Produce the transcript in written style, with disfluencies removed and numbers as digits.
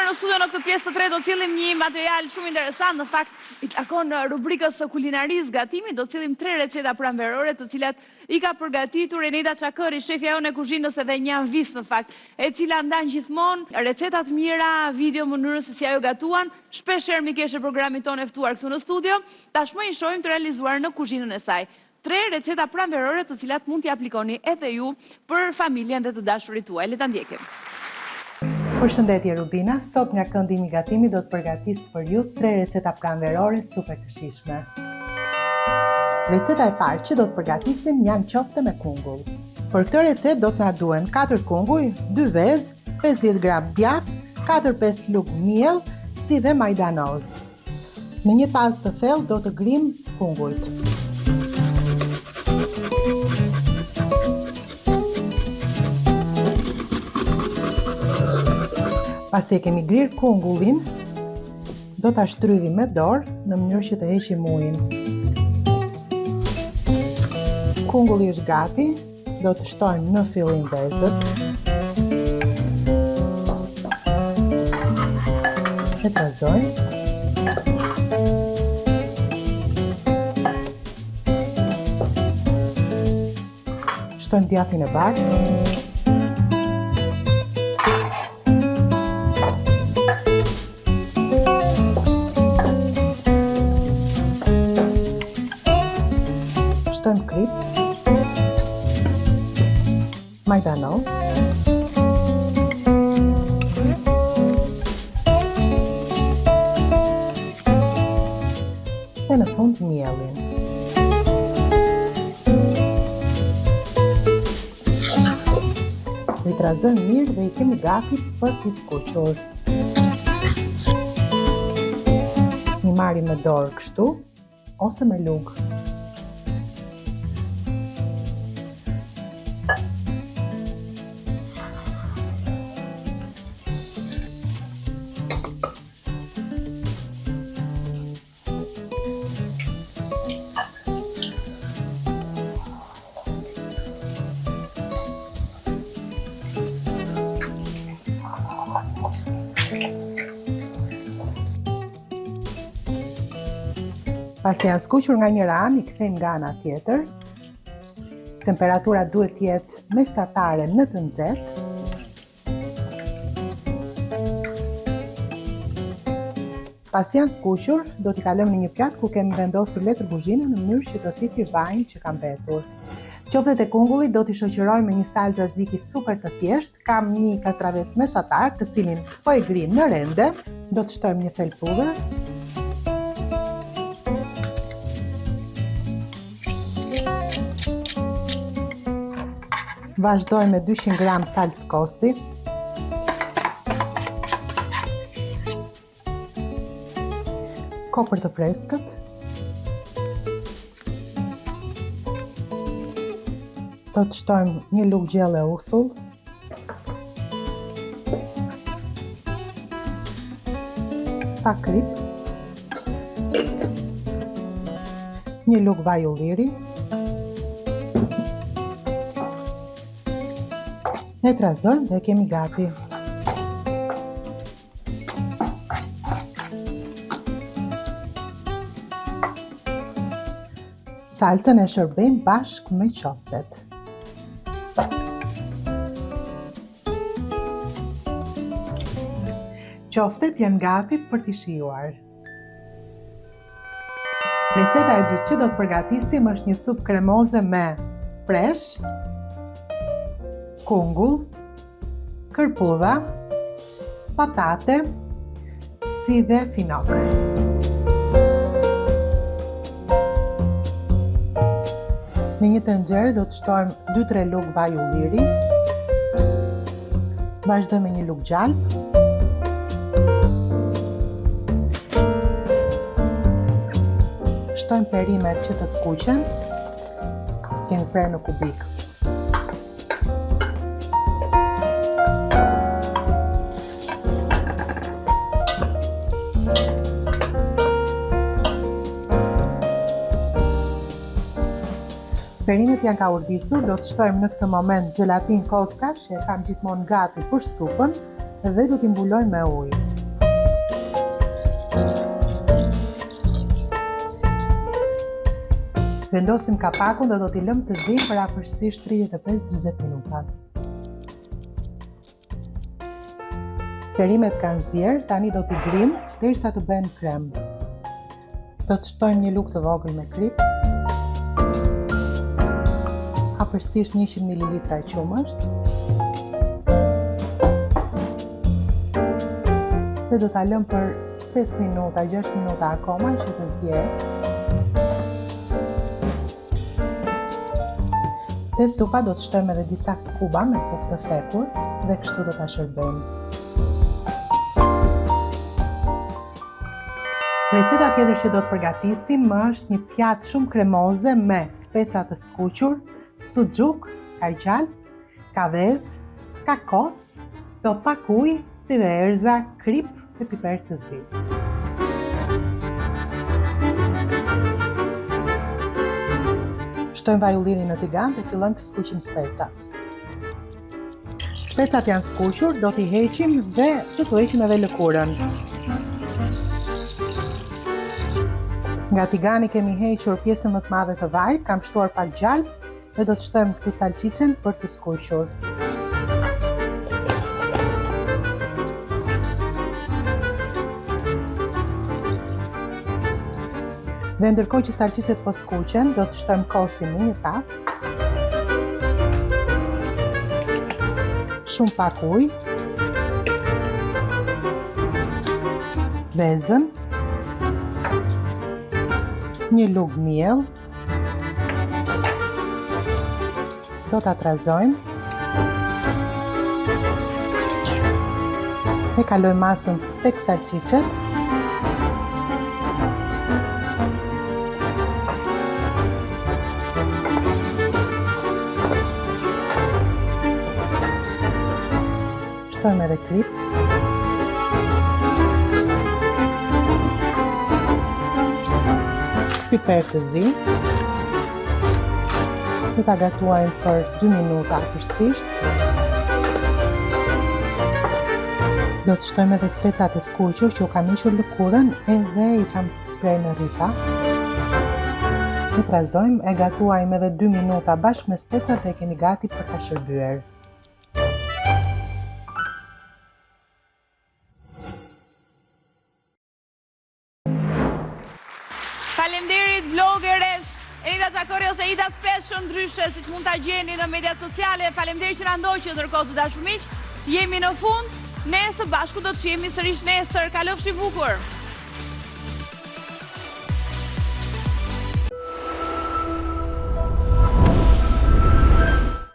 Mirë, në studio në këtë pjesë të tretë do cillim një material shumë interesant, në fakt i takon rubrikës së kulinarisë gatimit, do cillim 3 receta pranverore të cilat i ka përgatitur Enida Çakëri, shefja jonë e kuzhinës edhe një anvis në fakt, e cila ndan gjithmonë recetat mira, video mënyrës se si ajo gatuan, shpesh herë mikeshe programit tonë e ftuar këtu në studio, tashmë i shohim të realizuar në kuzhinën e saj. 3 receta pranverore të cilat mund t'i aplikoni edhe ju për familjen dhe të dashurit tuaj. Le ta ndjekim. Përshëndetje Rubina, sot nga këndimi i gatimit do të përgatis për ju 3 receta pranverore super të shijshme. Receta e parë që do të përgatisim janë qofte me kungull. Për këtë recetë do të na duhen 4 kunguj, 2 vezë, 50 gram djath, 4-5 lugë miell, si dhe majdanoz. Në një tazë të thellë do të grim kungujt. Pasi e kemi grirë kungullin, do ta shtrydhim me dorë në mënyrë që të heqim ujin. Kungulli është gati, do të shtojmë në fillim vezët. E trazojmë. Shtojmë djathin e bardhë. Shtojmë krip, majdanoz, e në fund miellin. I trazojmë mirë dhe i kemi gati për t'i skuqur. I marrim me dorë kështu ose me lugë. Pasi janë skuqur nga njëra anë, i kthejmë nga ana tjetër. Temperatura duhet të jetë mesatare në të nxehtë. Pasi janë skuqur, do t'i kalojmë në një pjatë ku kemi vendosur letër kuzhine në mënyrë që të thithë vajin që ka mbetur. Qoftet e kungullit do t'i shoqërojmë me një salë tzatziki super të thjeshtë. Kam një kastravec mesatar, të cilin po e grim në rende. Do të shtojmë një thel pudër. Vazhdoj me 200 gram salcë kosi. Kopër të freskët. Do të shtojmë një lugë gjelle uthull. Pak krip. Një lugë vaj ulliri. E trazojmë dhe kemi gati. Salcën e shërbejmë bashkë me qoftet. Qoftet janë gati për t'i shijuar. Receta e dytë që do të përgatisim është një supë kremoze me presh, kungull, kërpudha, patate, si dhe finokë. Në një tenxhere do të shtojmë 2-3 lugë vaj ulliri. Vazhdojmë me një lugë gjalp. Shtojmë perimet që të skuqen. Kemi prerë në kubik. Perimet janë ka urdisur, do të shtojmë në këtë moment gelatin kocka që e kam gjithmonë gati për supën dhe do t'i mbulojmë me ujë. Vendosim kapakun dhe do t'i lëmë të zi për afërsisht 35-40 minuta. Perimet kanë zier, tani do t'i grim derisa të bëhen krem. Do të shtojmë një lugë të vogël me krip. Afërsisht 100 ml e qumësht. Dhe do t'a lëmë për 5 minuta, 6 minuta akoma që të zjetë. Dhe supa do të shtojmë edhe disa kuba me bukë të thekur dhe kështu do t'a shërbejmë. Receta tjetër që do të përgatisim është një pjatë shumë kremoze me speca të skuqur, suxhuk, kargjal, kavez, kakos, do pak ujë, si dhe erza, krip dhe piper të zi. Shtojmë vaj ullirin në tigan dhe fillojmë të skuqim specat. Specat janë skuqur, do t'i heqim dhe do t'u heqim edhe lëkurën. Nga tigani kemi hequr pjesën më të madhe të vajt, kam shtuar pak gjalp dhe do të shtojmë këtu salciqen për të skuqur. Dhe ndërkohë që salciqet po skuqen, do të shtojmë kosin në një tas. Shumë pak ujë. Vezën. Një lugë miell. Do ta trazojmë. E kalojmë masën tek salciqet. Shtojmë edhe krip. Piper të zi. Do ta gatuajmë për 2 minuta afërsisht. Do të shtojmë edhe specat e skuqur që u kam hequr lëkurën edhe i kam prerë në rripa. E trazojmë, e gatuajmë edhe 2 minuta bashkë me specat dhe e kemi gati për ta shërbyer. Faleminderit vlogeres Enida Çakori ose Ida Special ndryshe siç mund ta gjeni në media sociale. Faleminderit që na ndoqët ndërkohë të dashur miq. Jemi në fund. Ne së bashku do të shihemi sërish nesër. Kalofshi bukur.